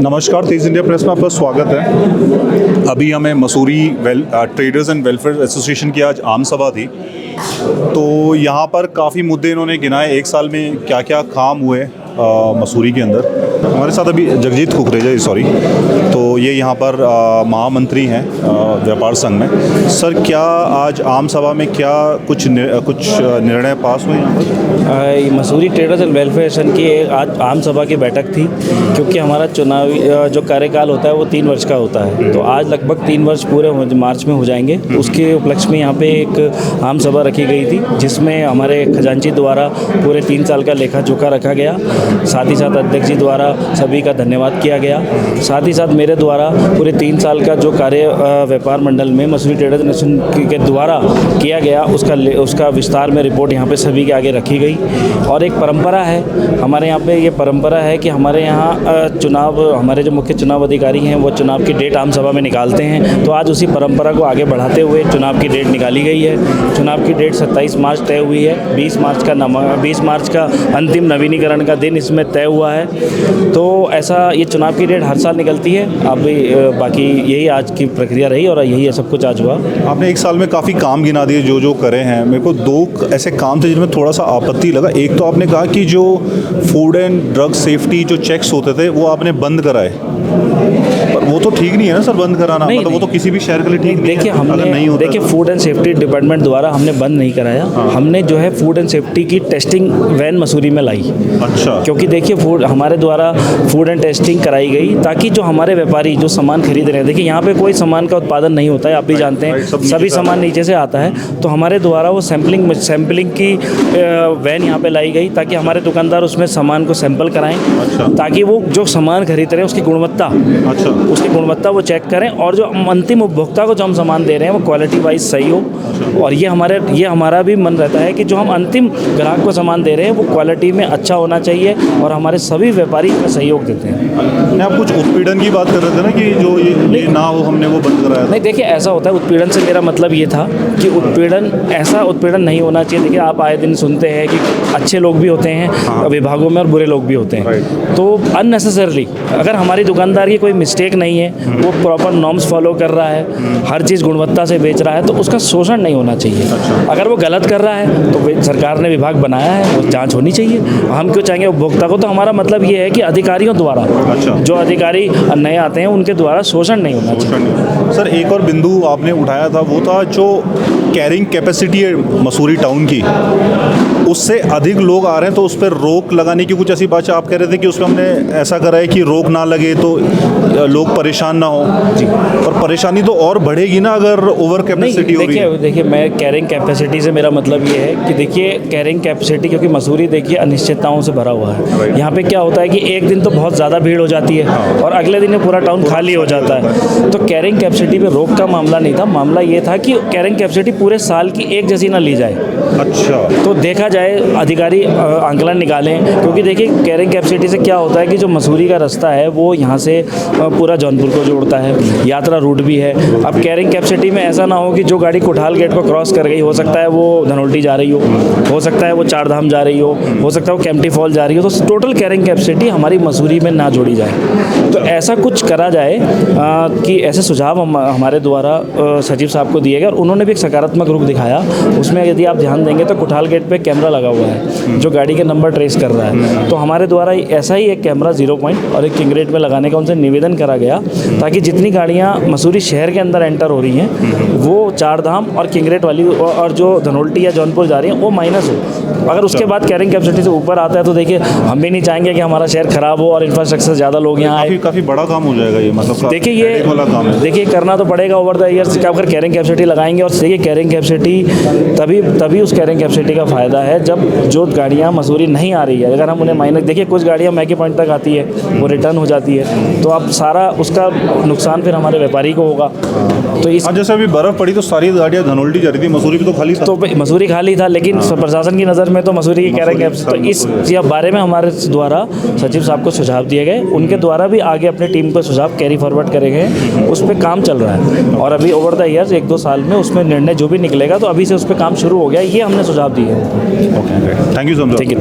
नमस्कार, तेज India press में आपका स्वागत है। अभी हमें Mussoorie traders and welfare association की आज आम सभा थी, तो यहाँ पर काफ़ी मुद्दे इन्होंने गिनाए। एक साल में क्या क्या काम हुए मसूरी के अंदर। हमारे साथ अभी जगजीत कुकरेजा तो ये यहाँ पर महामंत्री हैं व्यापार संघ में। सर, क्या आज आम सभा में क्या कुछ निर्णय पास हुए यहाँ पर? Mussoorie traders and welfare association की आज आम सभा की बैठक थी, क्योंकि हमारा चुनावी जो कार्यकाल होता है वो 3 वर्ष का होता है। तो आज लगभग 3 वर्ष पूरे मार्च में हो जाएंगे। उसके उपलक्ष्य में यहाँ पे एक आम सभा रखी गई थी, जिसमें हमारे खजांची द्वारा पूरे 3 साल का लेखा जोखा रखा गया। साथ ही साथ अध्यक्ष जी द्वारा सभी का धन्यवाद किया गया। साथ ही साथ मेरे द्वारा पूरे 3 साल का जो कार्य व्यापार मंडल में मसूरी ट्रेडर्स एसोसिएशन के द्वारा किया गया, उसका विस्तार में रिपोर्ट यहाँ पे सभी के आगे रखी गई। और एक परंपरा है हमारे यहाँ पे, ये परंपरा है कि हमारे यहाँ चुनाव, हमारे जो मुख्य चुनाव अधिकारी हैं वो चुनाव की डेट आम सभा में निकालते हैं। तो आज उसी परंपरा को आगे बढ़ाते हुए चुनाव की डेट निकाली गई है। चुनाव की डेट 27 मार्च तय हुई है। 20 मार्च का अंतिम नवीनीकरण का दिन इसमें तय हुआ है। तो ऐसा ये चुनाव की डेट हर साल निकलती है। अभी बाकी यही आज की प्रक्रिया रही और यही है सब कुछ आज हुआ। आपने एक साल में काफ़ी काम गिना दिए जो करे हैं। मेरे को 2 ऐसे काम थे जिनमें थोड़ा सा आपत्ति लगा। एक तो आपने कहा कि जो फूड एंड ड्रग सेफ्टी जो चेक्स होते थे वो आपने बंद कराए, पर वो तो ठीक नहीं है ना सर, बंद कराना। मतलब वो तो किसी भी शहर के लिए ठीक नहीं है। देखिए फूड एंड सेफ्टी डिपार्टमेंट द्वारा हमने बंद नहीं कराया। हमने जो है फूड एंड सेफ्टी की टेस्टिंग वैन मसूरी में लाई। अच्छा। क्योंकि देखिए हमारे द्वारा फूड एंड टेस्टिंग कराई गई, ताकि जो हमारे व्यापारी जो सामान खरीद रहे हैं, देखिए यहाँ पे कोई सामान का उत्पादन नहीं होता है, आप भी जानते हैं, सभी सामान नीचे से आता है। तो हमारे द्वारा वो सैम्पलिंग की वैन यहाँ पे लाई गई, ताकि हमारे दुकानदार उसमें सामान को सैंपल कराएं। अच्छा। ताकि वो जो सामान खरीद रहे हैं उसकी गुणवत्ता वो चेक करें, और जो अंतिम उपभोक्ता को जो हम सामान दे रहे हैं वो क्वालिटी वाइज सही हो। और ये हमारा भी मन रहता है कि जो हम अंतिम ग्राहक को सामान दे रहे हैं वो क्वालिटी में अच्छा होना चाहिए, और हमारे सभी व्यापारी इसमें सहयोग देते हैं। आप कुछ उत्पीड़न की बात कर रहे थे ना, कि जो ये ना हो, हमने वो बंद कराया था। नहीं, देखिए ऐसा होता है, उत्पीड़न से मेरा मतलब ये था कि ऐसा उत्पीड़न नहीं होना चाहिए। देखिए आप आए दिन सुनते हैं कि अच्छे लोग भी होते हैं विभागों में और बुरे लोग भी होते हैं। तो अननेसेसरली अगर हमारी दुकानदार की कोई मिस्टेक नहीं है, वो प्रॉपर नॉर्म्स फॉलो कर रहा है, हर चीज़ गुणवत्ता से बेच रहा है, तो उसका शोषण नहीं होना चाहिए। अगर वो गलत कर रहा है तो सरकार ने विभाग बनाया है, वो जांच होनी चाहिए। हम क्यों चाहेंगे उपभोक्ता को? तो हमारा मतलब ये है कि अधिकारियों द्वारा, जो अधिकारी नए आते हैं उनके द्वारा शोषण नहीं होना चाहिए। सर, एक और बिंदु आपने उठाया था, वो था जो कैरिंग कैपेसिटी है मसूरी टाउन की, उससे अधिक लोग आ रहे हैं, तो उस पर रोक लगाने की कुछ ऐसी बात आप कह रहे थे कि उसमें हमने ऐसा करा है कि रोक ना लगे तो लोग परेशान ना हो। जी। और परेशानी तो और बढ़ेगी ना अगर ओवर कैपेसिटी होगी। देखिए मैं कैरिंग कैपेसिटी से मेरा मतलब ये है कि देखिए कैरिंग कैपेसिटी, क्योंकि मसूरी देखिए अनिश्चितताओं से भरा हुआ है। यहाँ पे क्या होता है कि एक दिन तो बहुत ज़्यादा भीड़ हो जाती है और अगले दिन पूरा टाउन खाली हो जाता है। तो कैरिंग कैपेसिटी पे रोक का मामला नहीं था। मामला ये था कि कैरिंग कैपेसिटी पूरे साल की एक जैसी ना ली जाए। अच्छा। तो देखा जाए, अधिकारी आंकलन निकालें, क्योंकि देखिए कैरिंग कैपेसिटी से क्या होता है कि जो मसूरी का रास्ता है वो यहाँ से पूरा जौनपुर को जोड़ता है, यात्रा रूट भी है। अब कैरिंग कैपेसिटी में ऐसा ना हो कि जो गाड़ी कोठाल गेट को क्रॉस कर गई, हो सकता है वो धनौल्टी जा रही हो सकता है वो चारधाम जा रही हो सकता है वो कैंपटी फॉल जा रही हो। तो टोटल कैरिंग कैपेसिटी हमारी मसूरी में ना जोड़ी जाए। तो ऐसा कुछ करा जाए कि ऐसे सुझाव हमारे द्वारा सचिव साहब को दिए गए, और उन्होंने भी एक सकारात्मक रुख दिखाया। उसमें यदि आप ध्यान देंगे तो कोठाल गेट पे कैमरा लगा हुआ है जो गाड़ी के नंबर ट्रेस कर रहा है। तो हमारे द्वारा ऐसा ही एक कैमरा 0 पॉइंट और एक किंगरेट में लगाने का उनसे निवेदन करा गया, ताकि जितनी गाड़ियाँ मसूरी शहर के अंदर एंटर हो रही हैं वो चारधाम और किंगरेट वाली, और जो धनौल्टी या जौनपुर जा रही हैं वो माइनस हो। अगर उसके बाद कैरिंग कैपेसिटी से ऊपर आता है तो देखिए हम भी नहीं चाहेंगे कि हमारा शहर खराब हो और इंफ्रास्ट्रक्चर ज़्यादा लोग यहाँ आए। काफ़ी बड़ा काम हो जाएगा ये, मतलब देखिए ये काम है। देखिए करना तो पड़ेगा ओवर द ईयर्स। अगर कैरिंग कैपेसिटी लगाएंगे, और देखिए कैरिंग कैपेसिटी तभी उस कैरिंग कैपेसिटी का फ़ायदा है जब जो गाड़ियाँ मसूरी नहीं आ रही है, अगर हम उन्हें माइनस, देखिए कुछ गाड़ियाँ मैगी पॉइंट तक आती है, वो रिटर्न हो जाती है, तो अब सारा उसका नुकसान फिर हमारे व्यापारी को होगा। तो इस जैसे अभी बर्फ़ पड़ी तो सारी गाड़ियाँ धनौल्टी जा रही थी, मसूरी भी तो खाली था। तो मसूरी खाली था, लेकिन प्रशासन की नज़र में तो मसूरी की कैरिंग कैपेसिटी, तो इस बारे में हमारे द्वारा सचिव साहब को सुझाव दिए गए। उनके द्वारा भी आगे अपने टीम को सुझाव कैरी फॉरवर्ड करेंगे। उस पर काम चल रहा है, और अभी ओवर द ईयर्स 1-2 साल में उसमें निर्णय जो भी निकलेगा, तो अभी से उस पर काम शुरू हो गया। ये हमने सुझाव दिए हैं। Thank you so much. ठीक है।